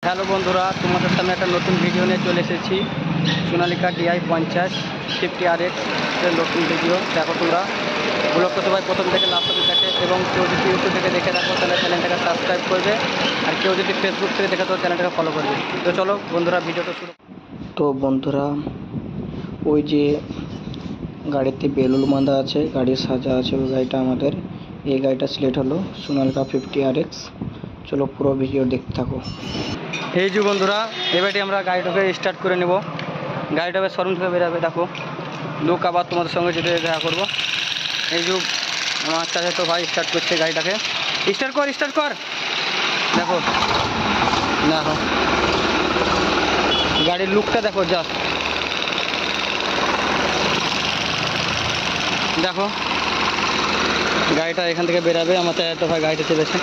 Hello বন্ধুরা, তোমাদের সামনে একটা নতুন ভিডিও নিয়ে চলে এসেছি। সোনালিকা DI 50 50RX এর নতুন ভিডিও। দেখো তোমরা ব্লগটা সবাই প্রথম থেকে লাস্ট অবধি দেখে, এবং কেউ যদি ইউটিউব থেকে দেখে থাকো তাহলে চ্যানেলটাকে সাবস্ক্রাইব করবে, আর কেউ যদি ফেসবুক থেকে দেখে তো চ্যানেলটাকে ফলো করবে। তো চলো বন্ধুরা ভিডিওটা শুরু। তো বন্ধুরা, ওই যে গাড়িতে বেলুন বাঁধা আছে, গাড়ি সাজা আছে, ওই গাড়িটা আমাদের। এই গাড়িটা সিলেক্ট হলো সোনালিকা 50RX। চলো পুরো ভিডিও দেখতে থাকো। এই যে বন্ধুরা, এবারে আমরা গাড়িটাকে স্টার্ট করে নেব। গাড়িটা শোরুম থেকে বেরোবে। দেখো লুক আবার তোমাদের সঙ্গে যেতে দেখা করবো। এই যে আমার চাচা তো ভাই স্টার্ট করছে গাড়িটাকে। স্টার্ট কর। দেখো দেখো গাড়ির লুকটা দেখো, জাস্ট দেখো। গাড়িটা এখান থেকে বেরাবে, আমার চাচা তো ভাই গাড়িটা চেপেছে।